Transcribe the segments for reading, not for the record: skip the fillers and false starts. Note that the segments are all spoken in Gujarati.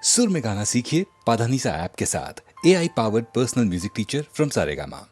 सुर में गाना सीखिए पाधानीसा ऐप के साथ। AI powered personal music teacher from Saregama.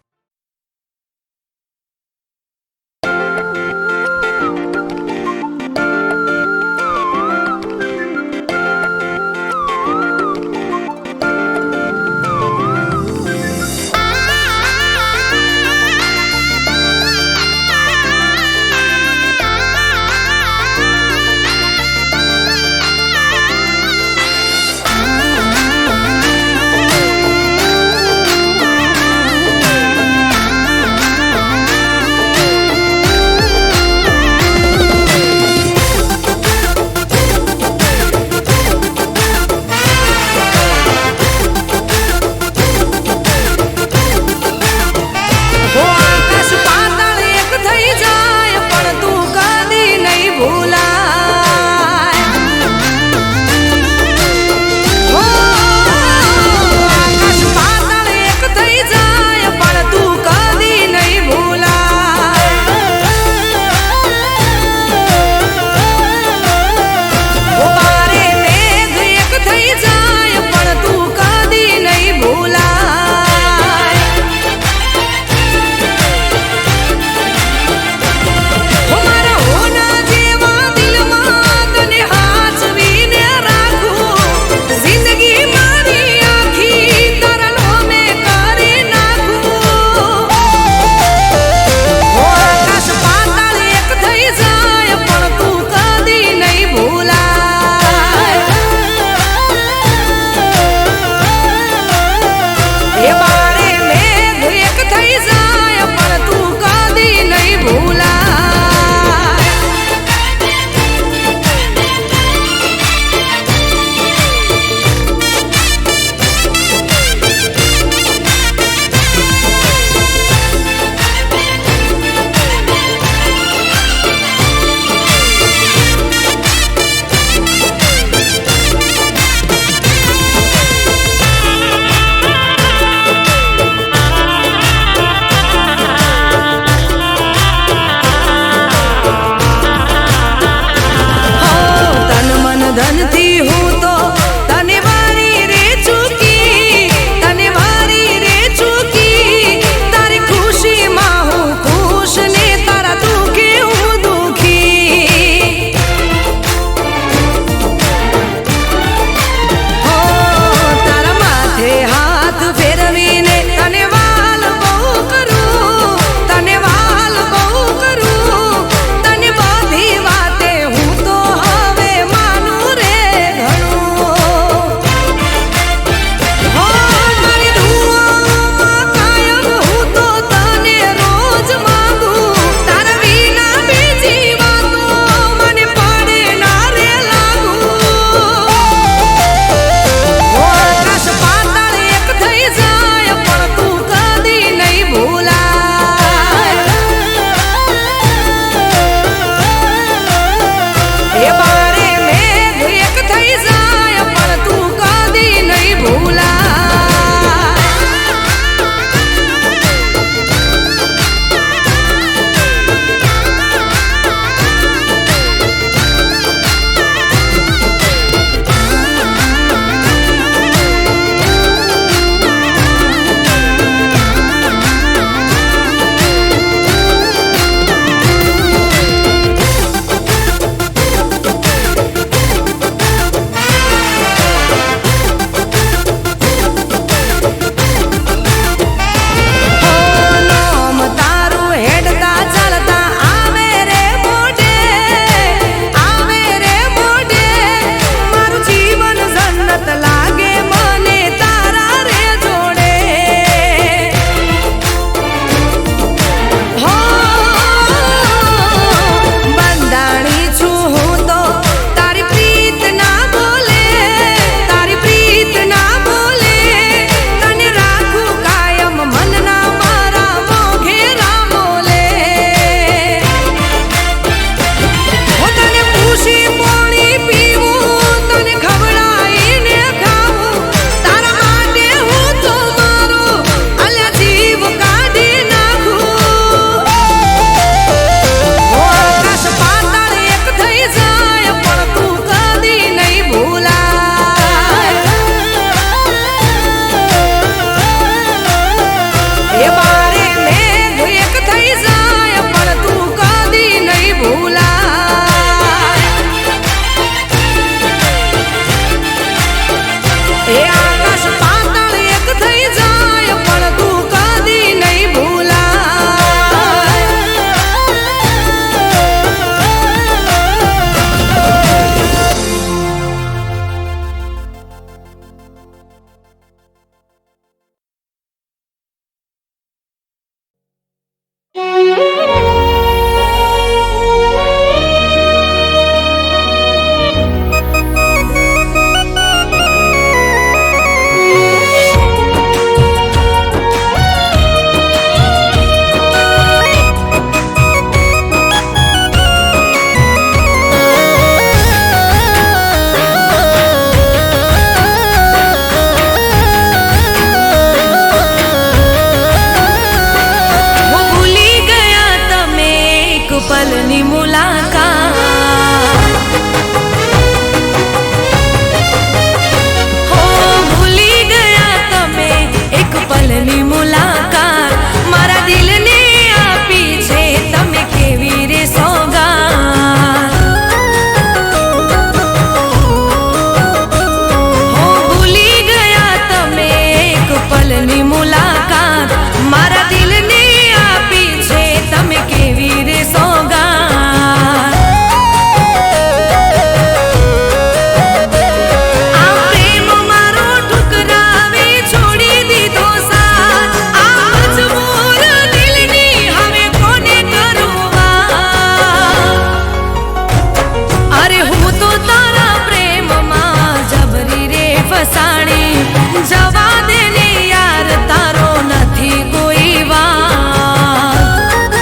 Vasani. જવા દે ને યાર તારો નથી કોઈ વાંક.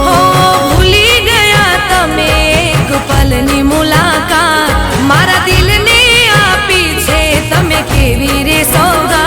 હો ભૂલી ગયા તમે એક પલની મુલાકાત, મારા દિલને આપી છે તમે કેવી રે સોગાત.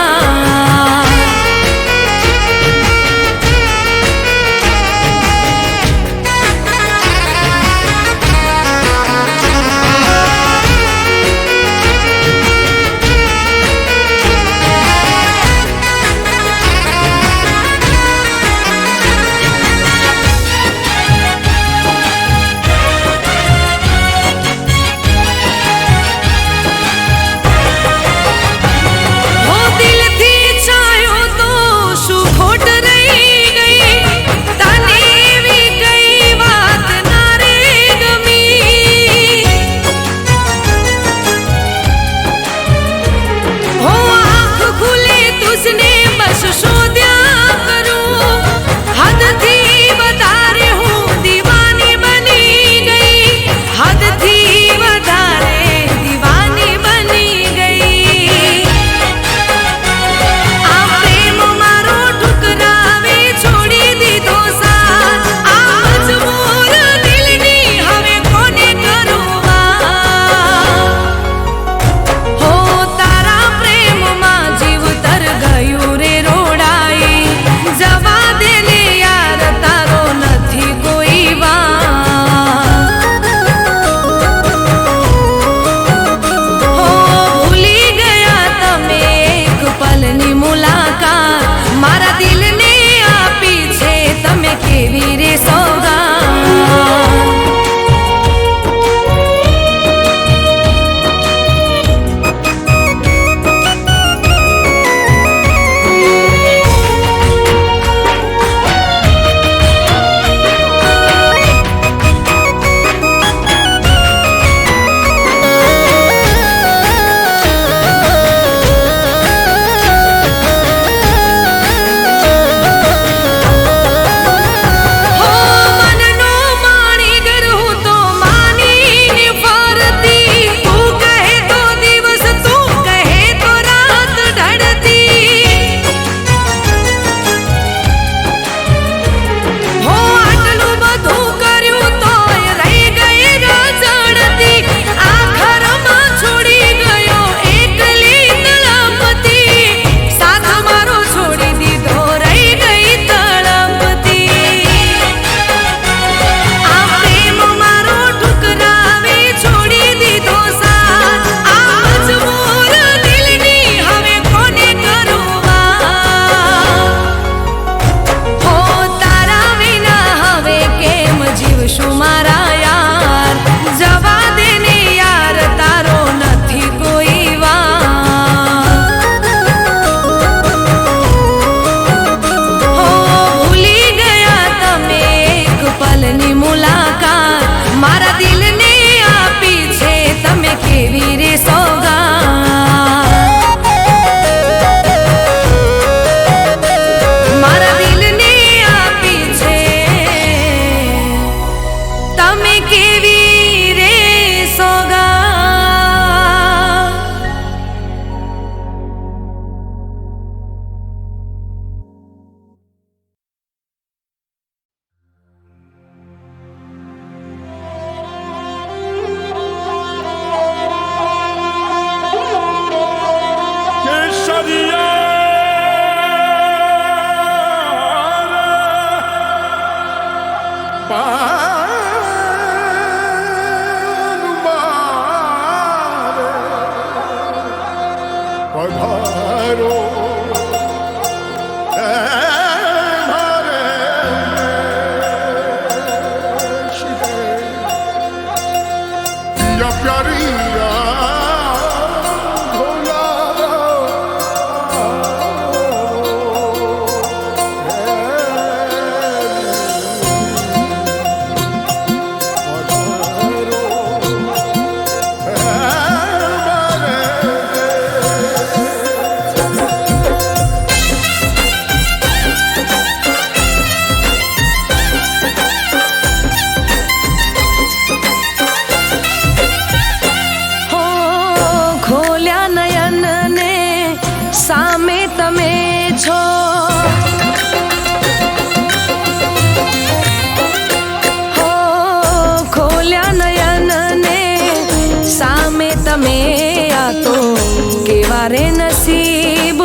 રે નસીબ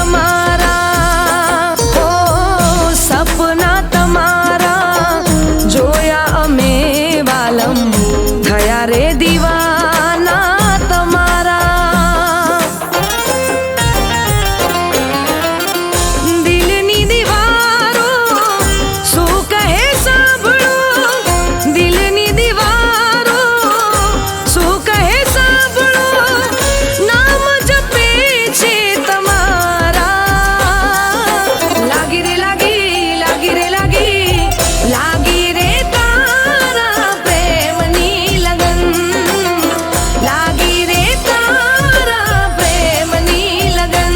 અમારા, ઓ સપના તમારા જોયા અમે વાલમ, થયા રે દીવાના તમારા. દિલની દીવારો શું કહે સાંભળો, દિલની દીવારો શું કહે સાંભળો, નામ જપે છે તમારા. લાગી રે લાગી, લાગી રે લાગી, લાગી રે તારા પ્રેમની લગન, લાગી રે તારા પ્રેમની લગન.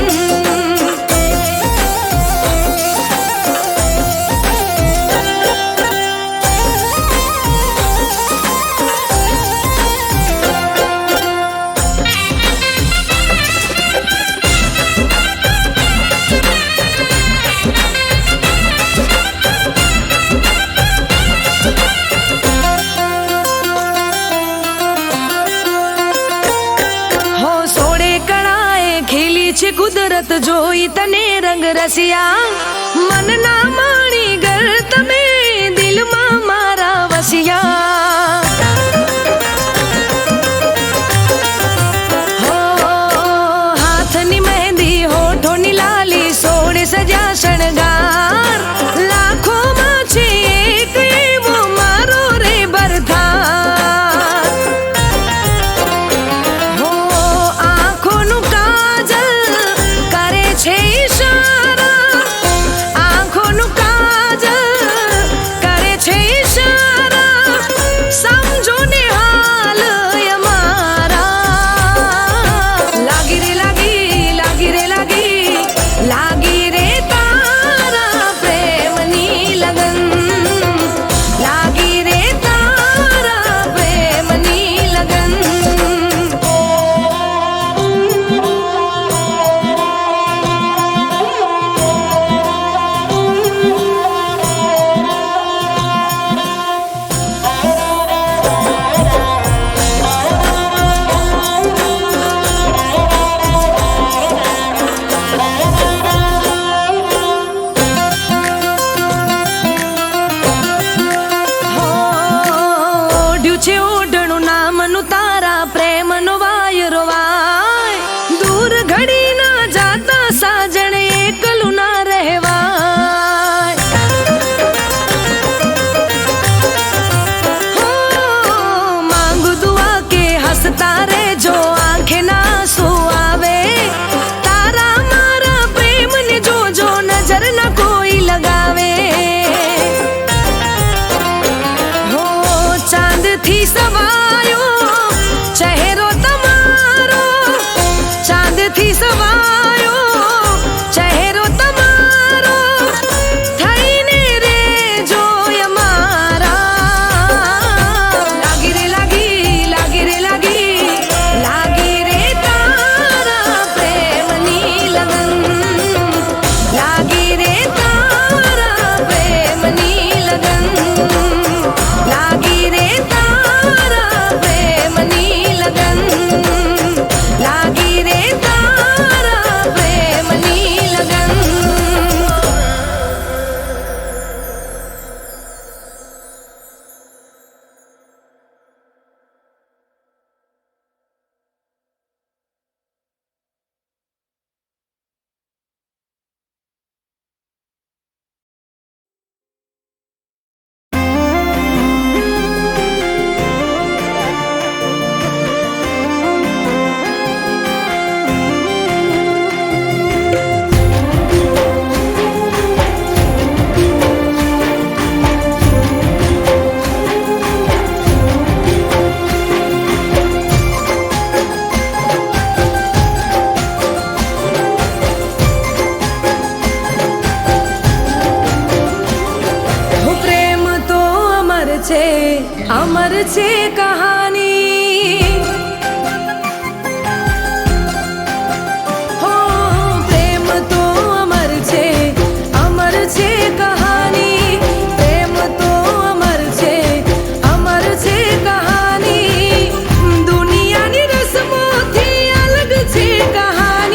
હો સોળે કળાએ ખીલી છે કુદરત, જોઈ તને રંગ રસિયા, મનના માણી ગર તમે દિલમાં મારા વસિયા. હો હાથની મહેંદી, હોઠોની લાલી, સોળે સજ્યા શણગાર, લાખોમાં છે એક એવો મારો રે બરથાર. હો આંખોનું કાજલ કરે છે ઈશારા, આંખોનું કાજલ કરે છે ઈશારા, સમજો ને હાલ અમારા. લાગી રે લાગી, લાગી રે લાગી, લાગી રે તારા પ્રેમની લગન, લાગી રે તારા પ્રેમની લગન. ઓઢ્યું છે ઓઢણું નામનું તારા પ્રેમનો વાયરો વાય, દૂર ઘડી ના જાતા સાજણ એકલું ના રહેવાય. હો માંગુ દુઆ કે હસતા રહેજો, આંખે ના આંસુ આવે, તારા મારા પ્રેમને જોજો, નજર ના કોઈ લગાવે. હો ચાંદથી સવાયો ચહેરો તમારો, ચાંદથી સવાયો ચહેરો તમારો, થઈને રે જોય મારા. લાગી રે લાગી, લાગી રે લાગી, લાગી રે તારા પ્રેમની લગન, લાગી રે તારા પ્રેમની લગન, લાગી રે તારા પ્રેમની લગન, લાગી રે તારા પ્રેમની લગન. અમર છે કહાની, હો પ્રેમ તો અમર છે, અમર છે કહાની, પ્રેમ તો અમર છે, અમર છે કહાની. દુનિયાની રસમોથી અલગ છે કહાની.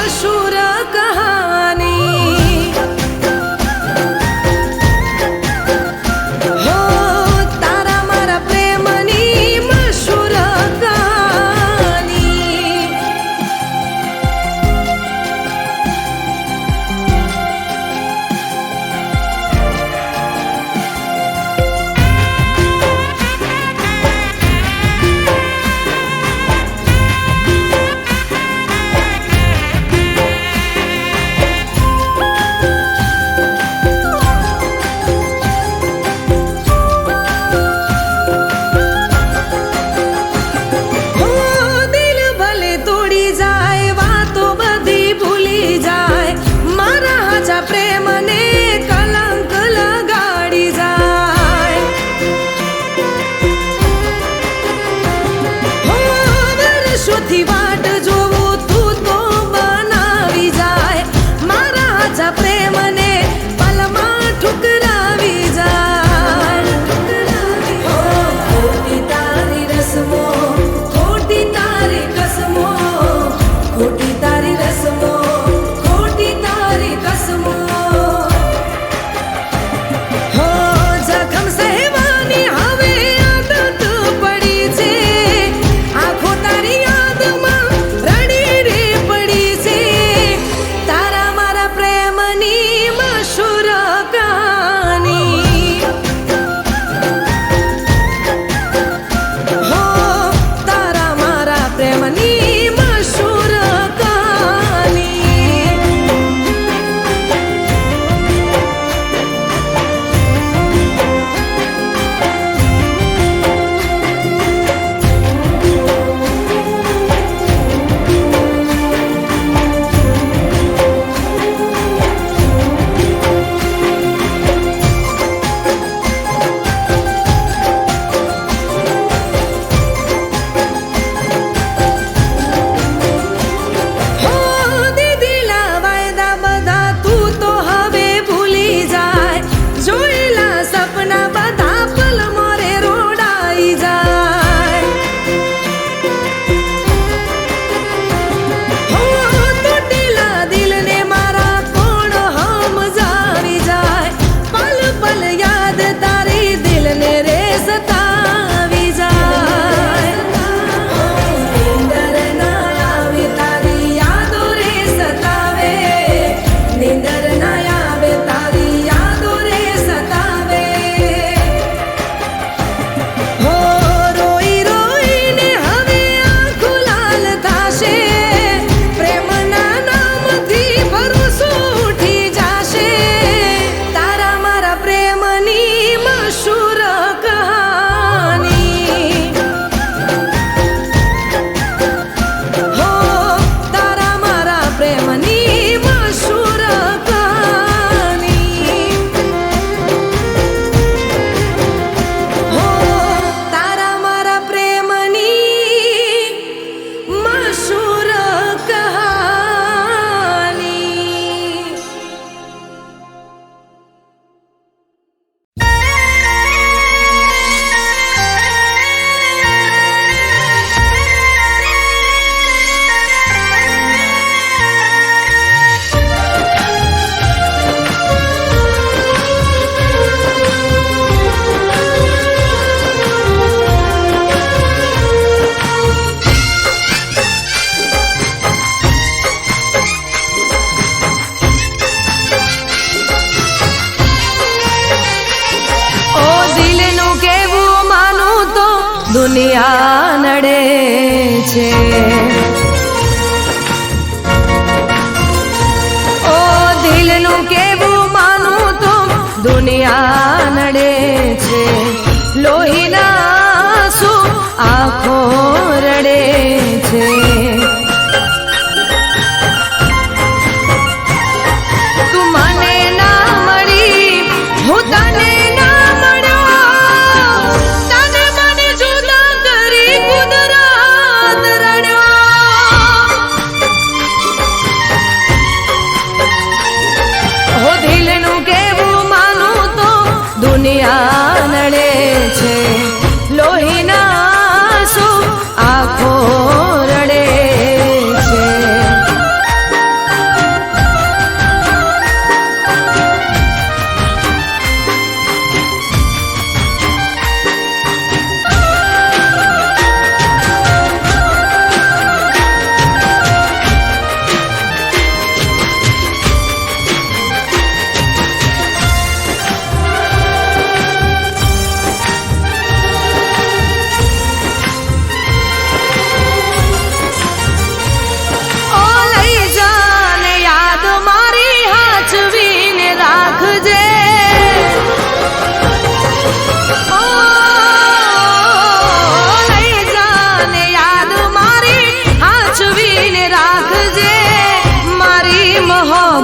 મશહૂર કહાની હો તારા મારા પ્રેમની મશહૂર કહાની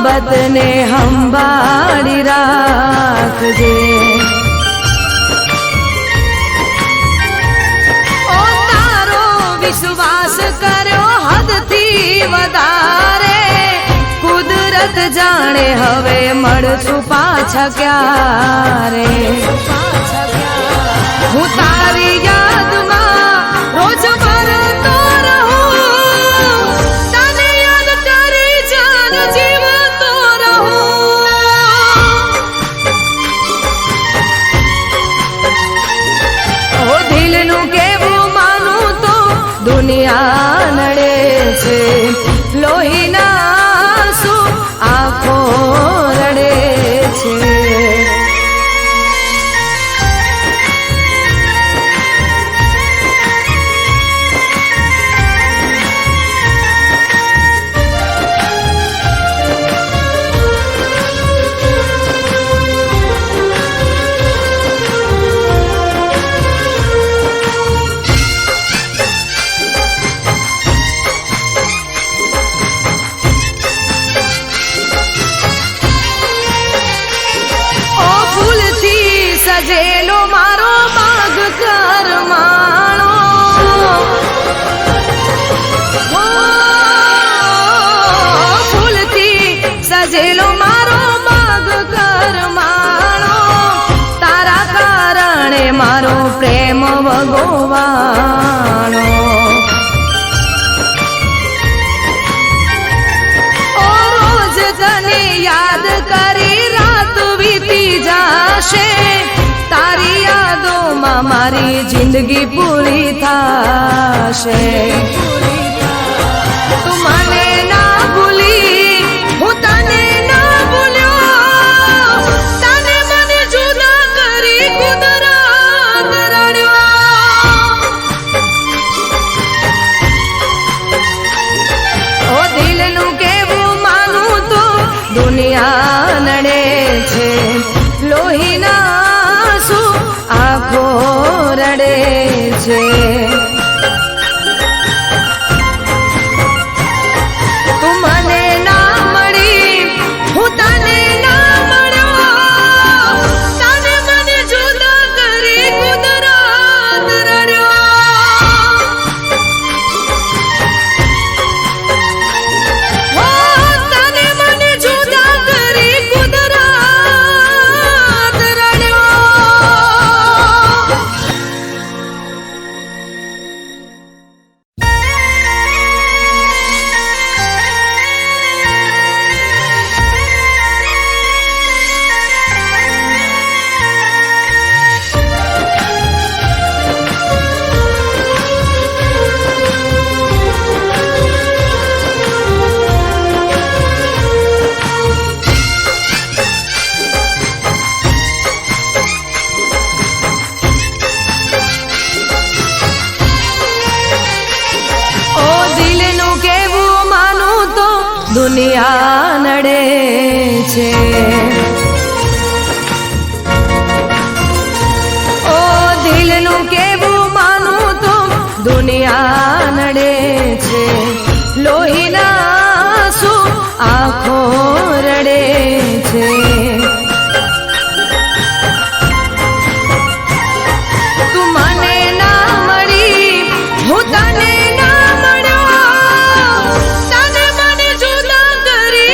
મોહબ્બતને સંભાળી રાખજે. ઓ તારો વિશ્વાસ કર્યો હદથી વધારે, કુદરત જાણે હવે મળશું પાછા ક્યારે. હું તારી યાદમાં રોજ મરતો રહું, તને યાદ કરી જાન જીવતો રહું. ઓ દિલનું કેવું માનું તો દુનિયા નડે છે, લોહીના આંસુ આંખો રડે છે. સજેલો મારો બાગ કરમાણો, ફૂલથી સજેલો મારો બાગ કરમાણો, તારા કારણે મારો પ્રેમ વગોવાણો. ઓ રોજ તને યાદ કરી રાત વીતી જાશે, તારી યાદોમાં મારી જિંદગી પૂરી થાશે. તું મને ના ભૂલી, હું તને ના ભૂલ્યો, તને મને જુદા કરી કુદરત રડ્યો. ઓ દિલનું કેવું માનું તો દુનિયા નડે છે, લોહીના આંખો રડે છે. તું મને ના મળી, હું તને ના મળ્યો, તને મને જુદા કરી કુદરત રડ્યો. હો તને મને જુદા કરી કુદરત રડ્યો. દુનિયા નડે છે, ઓ દિલનું કેવું માનું તો દુનિયા નડે છે, લોહીના આંસુ આંખો રડે છે. તું મને ના મળી, હું તને ના મળ્યો, તને મને જુદા કરી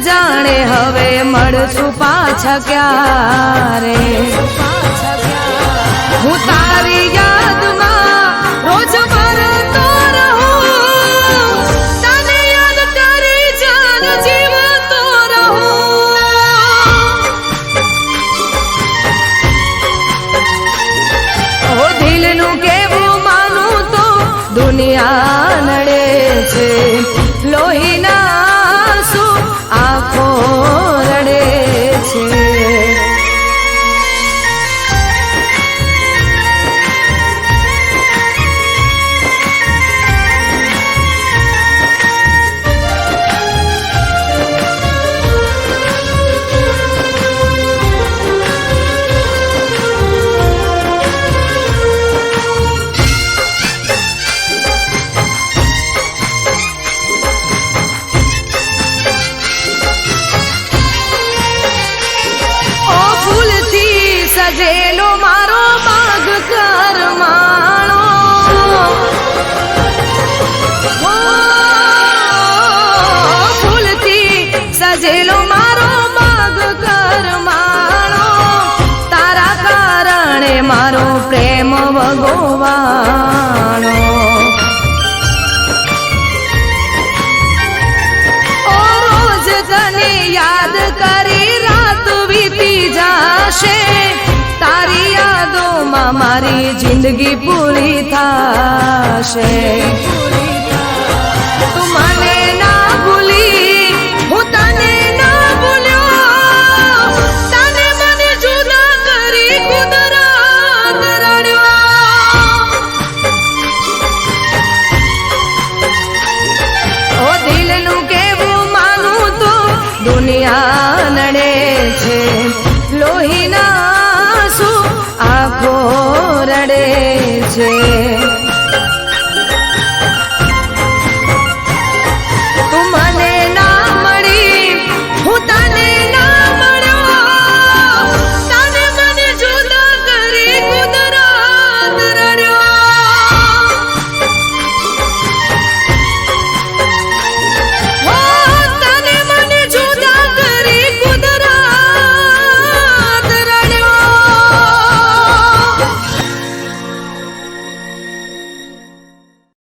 જાણે હવે મળશું પાછા ક્યારે. હું તારી યાદમાં રોજ મરતો રહું, તને યાદ કરી જાન જીવતો રહું. ઓ દિલનું કેવું માનું તો દુનિયા નડે છે, લોહીના આંસુ આંખો રડે છે. સજેલો મારો બાગ કરમાણો, ફૂલથી સજેલો મારો બાગ કરમાણો, તારા કારણે મારો પ્રેમ ભગવાણો. ઓ રોજ તને યાદ કરી રાત વીતી જાશે, તારી યાદોમાં મારી જિંદગી પૂરી થાશે. તું મને ના ભૂલી, હું તને ના ભૂલ્યો, તને મને જુદા કરી કુદરત રડ્યો. ઓ દિલનું કેવું માનું તો દુનિયા નડે છે, લોહીના આંખો રડે છે.